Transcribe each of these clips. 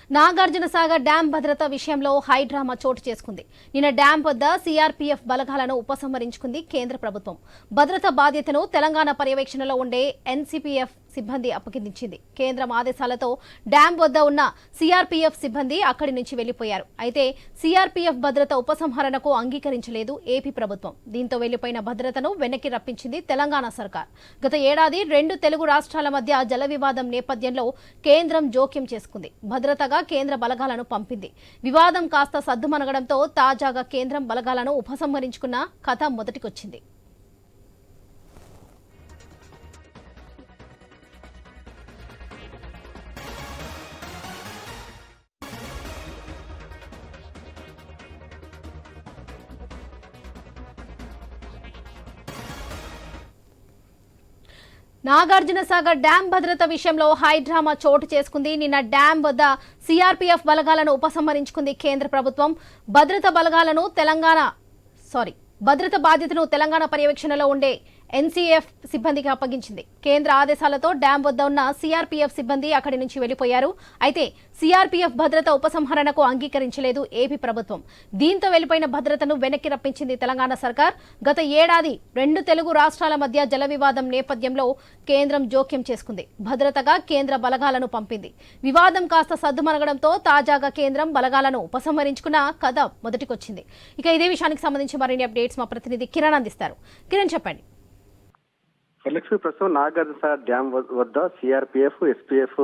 Nagarjunasagar dam భద్రత విషయంలో high drama చోటు చేసుకుంది. నిన్న డ్యాం వద్ద సీఆర్పీఎఫ్ బలగాలను ఉపసంహరించుకుంది కేంద్ర ప్రభుత్వం. భద్రతా బాధ్యతను తెలంగాణ పర్యవేక్షణలో ఉండే ఎన్సీపీఎఫ్ సిబ్బంది అప్పగించింది. కేంద్రం ఆదేశాలతో డ్యాం వద్ద ఉన్న సీఆర్పీఎఫ్ సిబ్బంది అక్కడి నుంచి వెళ్లిపోయారు. అయితే సీఆర్పీఎఫ్ భద్రత ఉపసంహరణకు అంగీకరించలేదు ఏపీ ప్రభుత్వం. దీంతో వెళ్లిపోయిన భద్రతను వెనక్కి రప్పించింది తెలంగాణ సర్కార్. గత ఏడాది 2 తెలుగు రాష్ట్రాల మధ్య జల వివాదం నేపథ్యంలో కేంద్రం జోక్యం చేసుకుంది. భద్రతగా కేంద్ర బలగాలను పంపింది. వివాదం కాస్త సద్దుమణగడంతో తాజాగా కేంద్రం బలగాలను ఉపసంహరించుకున్న కథ మొదటికొచ్చింది. నాగార్జునసాగర్ డ్యాం భద్రత విషయంలో హైడ్రామా చోటు చేసుకుంది. నిన్న డ్యాం వద్ద సీఆర్పీఎఫ్ బలగాలను ఉపసంహరించుకుంది కేంద్ర ప్రభుత్వం. భద్రత బాధ్యతను తెలంగాణ పర్యవేక్షణలో ఉండే ఎన్సీఎఫ్ సిబ్బందికి అప్పగించింది. కేంద్ర ఆదేశాలతో డ్యాం వద్ద ఉన్న సీఆర్పీఎఫ్ సిబ్బంది అక్కడి నుంచి వెళ్లిపోయారు. అయితే సీఆర్పీఎఫ్ భద్రత ఉపసంహరణకు అంగీకరించలేదు ఏపీ ప్రభుత్వం. దీంతో వెళ్లిపోయిన భద్రతను వెనక్కి రప్పించింది తెలంగాణ సర్కార్. గత ఏడాది 2 తెలుగు రాష్ట్రాల మధ్య జల వివాదం నేపథ్యంలో కేంద్రం జోక్యం చేసుకుంది. భద్రతగా కేంద్ర బలగాలను పంపింది. వివాదం కాస్త సద్దుమణగడంతో తాజాగా కేంద్రం బలగాలను ఉపసంహరించుకున్న కథ మొదటికొచ్చింది. ఇక ఇదే విషయానికి సంబంధించి మరిన్ని అప్డేట్స్ మా ప్రతినిధి కిరణ్ అందిస్తారు. కిరణ్, చెప్పండి. లక్ష్మీ, ప్రస్తుతం నాగార్జునసాగర్ డ్యాం వద్ద సీఆర్పీఎఫ్, ఎస్పీఎఫ్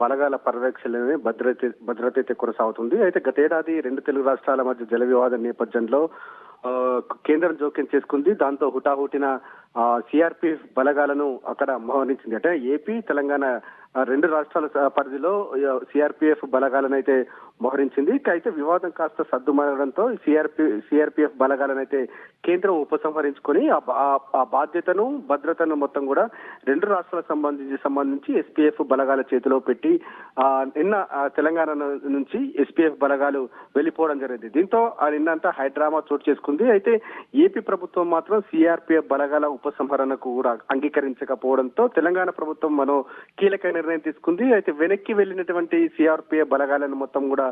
బలగాల పర్యవేక్షణలోనే భద్రత అయితే కొనసాగుతుంది. అయితే గతేడాది 2 తెలుగు రాష్ట్రాల మధ్య జల వివాదం నేపథ్యంలో కేంద్రం జోక్యం చేసుకుంది. దాంతో హుటాహుటిన సిఆర్పీఎఫ్ బలగాలను అక్కడ మోహరించింది. అంటే ఏపీ, తెలంగాణ 2 రాష్ట్రాల పరిధిలో సిఆర్పీఎఫ్ బలగాలను అయితే మోహరించింది. అయితే వివాదం కాస్త సద్దుమణగడంతో సిఆర్పీఎఫ్ బలగాలను అయితే కేంద్రం ఉపసంహరించుకొని ఆ బాధ్యతను, భద్రతను మొత్తం కూడా 2 రాష్ట్రాలకు సంబంధించి ఎస్పీఎఫ్ బలగాల చేతిలో పెట్టి నిన్న తెలంగాణ నుంచి ఎస్పీఎఫ్ బలగాలు వెళ్లిపోవడం జరిగింది. దీంతో నిన్నంతా హైడ్రామా చోటు చేసుకుంది. అయితే ఏపీ ప్రభుత్వం మాత్రం సిఆర్పీఎఫ్ బలగాల ఉపసంహరణకు కూడా అంగీకరించకపోవడంతో తెలంగాణ ప్రభుత్వం మరో కీలక నిర్ణయం తీసుకుంది. అయితే వెనక్కి వెళ్లినటువంటి సిఆర్పీఎఫ్ బలగాలను మొత్తం కూడా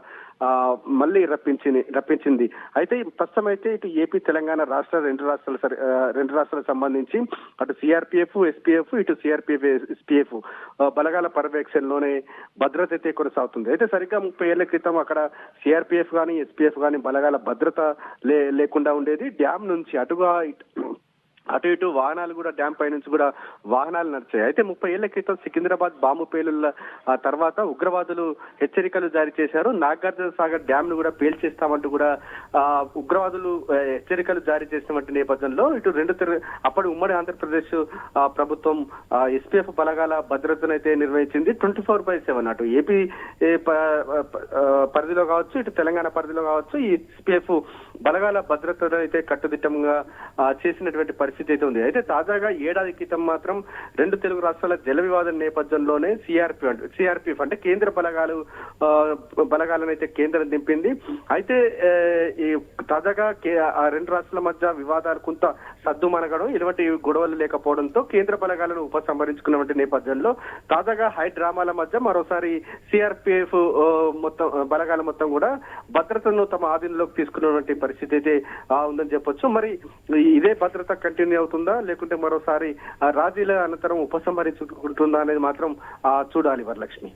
మళ్ళీ రప్పించింది. అయితే ప్రస్తుతం అయితే ఇటు ఏపీ, తెలంగాణ రెండు రాష్ట్రాలకు సంబంధించి అటు సిఆర్పీఎఫ్, ఎస్పీఎఫ్, ఇటు సిఆర్పీఎఫ్, ఎస్పీఎఫ్ బలగాల పర్యవేక్షణలోనే భద్రత అయితే కొనసాగుతుంది. అయితే సరిగ్గా 30 ఏళ్ల క్రితం అక్కడ సిఆర్పీఎఫ్ గానీ, ఎస్పీఎఫ్ గానీ బలగాల భద్రత లేకుండా ఉండేది. డ్యాం నుంచి అటు ఇటు వాహనాలు కూడా డ్యాం పై నుంచి కూడా వాహనాలు నడిచాయి. అయితే 30 ఏళ్ల క్రితం సికింద్రాబాద్ బాంబు పేలుళ్ల తర్వాత ఉగ్రవాదులు హెచ్చరికలు జారీ చేశారు. నాగార్జునసాగర్ డ్యాం ను కూడా పేల్చేస్తామంటూ కూడా ఉగ్రవాదులు హెచ్చరికలు జారీ చేసినటువంటి నేపథ్యంలో ఇటు అప్పటి ఉమ్మడి ఆంధ్రప్రదేశ్ ప్రభుత్వం ఎస్పీఎఫ్ బలగాల భద్రతను అయితే నిర్వహించింది. 24/7 అటు ఏపీ పరిధిలో కావచ్చు, ఇటు తెలంగాణ పరిధిలో కావచ్చు, ఈ ఎస్పీఎఫ్ బలగాల భద్రతను అయితే కట్టుదిట్టంగా చేసినటువంటి పరిస్థితి అయితే ఉంది. అయితే తాజాగా ఏడాది క్రితం మాత్రం 2 తెలుగు రాష్ట్రాల జల వివాదం నేపథ్యంలోనే సిఆర్పీఎఫ్ అంటే కేంద్ర బలగాలను అయితే కేంద్రం దింపింది. అయితే ఈ తాజాగా ఆ 2 రాష్ట్రాల మధ్య వివాదాలు కొంత సద్దుమణగడం, ఇటువంటి గొడవలు లేకపోవడంతో కేంద్ర బలగాలను ఉపసంహరించుకున్నటువంటి నేపథ్యంలో తాజాగా హైడ్రామాల మధ్య మరోసారి సిఆర్పీఎఫ్ బలగాల మొత్తం కూడా భద్రతను తమ ఆధీనంలోకి తీసుకున్నటువంటి పరిస్థితి అయితే ఉందని చెప్పొచ్చు. మరి ఇదే భద్రత కంటిన్యూ అవుతుందా, లేకుంటే మరోసారి రాజీల అనంతరం ఉపసంహరించుకుంటుందా అనేది మాత్రం చూడాలి వరలక్ష్మి.